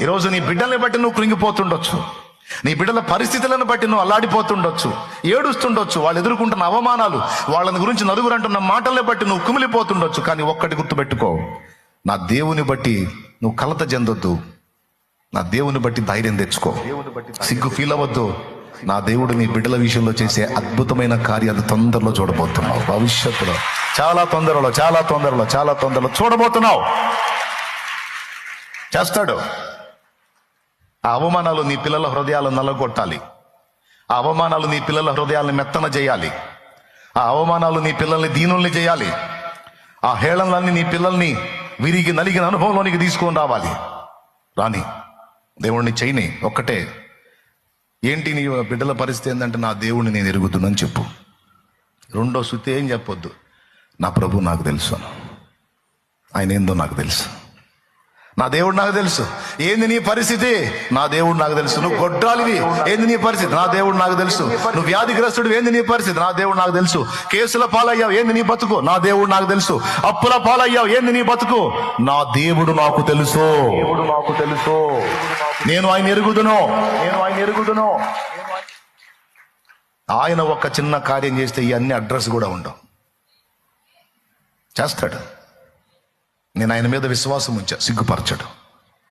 ఈరోజు నీ బిడ్డల్ని బట్టి నువ్వు కృంగిపోతుండొచ్చు, నీ బిడ్డల పరిస్థితులను బట్టి నువ్వు అల్లాడిపోతుండొచ్చు, ఏడుస్తుండొచ్చు, వాళ్ళు ఎదుర్కొంటున్న అవమానాలు, వాళ్ళని గురించి నలుగురు అంటున్న మాటల్ని బట్టి నువ్వు కుమిలిపోతుండొచ్చు. కానీ ఒక్కటి గుర్తుపెట్టుకో, నా దేవుని బట్టి నువ్వు కలత చెందొద్దు, నా దేవుని బట్టి ధైర్యం తెచ్చుకో, సిగ్గు ఫీల్ అవ్వద్దు. నా దేవుడు నీ బిడ్డల విషయంలో చేసే అద్భుతమైన కార్యాలు తొందరలో చూడబోతున్నావు. భవిష్యత్తులో చాలా తొందరలో చూడబోతున్నావు. చేస్తాడు. ఆ అవమానాలు నీ పిల్లల హృదయాలను నల్లగొట్టాలి, ఆ అవమానాలు నీ పిల్లల హృదయాలను మెత్తన చేయాలి, ఆ అవమానాలు నీ పిల్లల్ని దీనుల్ని చేయాలి, ఆ హేళనలన్నీ నీ పిల్లల్ని విరిగి నలిగిన అనుభవంలోనికి తీసుకొని రావాలి. రాని దేవుణ్ణి చేయని ఒక్కటే, ఏంటి నీ బిడ్డల పరిస్థితి ఏంటంటే, నా దేవుణ్ణి నేను ఎరుగుతున్నాను చెప్పు. రెండో సుత్తి ఏం చెప్పొద్దు, నా ప్రభు నాకు తెలుసు, ఆయన ఏందో నాకు తెలుసు, నా దేవుడు నాకు తెలుసు. ఏంది నీ పరిస్థితి? నా దేవుడు నాకు తెలుసు. నువ్వు గొడ్రాలివి, ఏంది నీ పరిస్థితి? నా దేవుడు నాకు తెలుసు. నువ్వు వ్యాధిగ్రస్తుడు, ఏంది నీ పరిస్థితి? నా దేవుడు నాకు తెలుసు. కేసుల పాలయ్యావు, ఏంది నీ బతుకు? నా దేవుడు నాకు తెలుసు. అప్పుల పాలయ్యావు, ఏంది నీ బతుకు? నా దేవుడు నాకు తెలుసు. నేను ఆయన ఎరుగుదును. ఆయన ఒక్క చిన్న కార్యం చేస్తే ఇవన్నీ అడ్రస్ కూడా ఉండవు. చేస్తాడు. నేను ఆయన మీద విశ్వాసం ఉంచా, సిగ్గుపరచడు.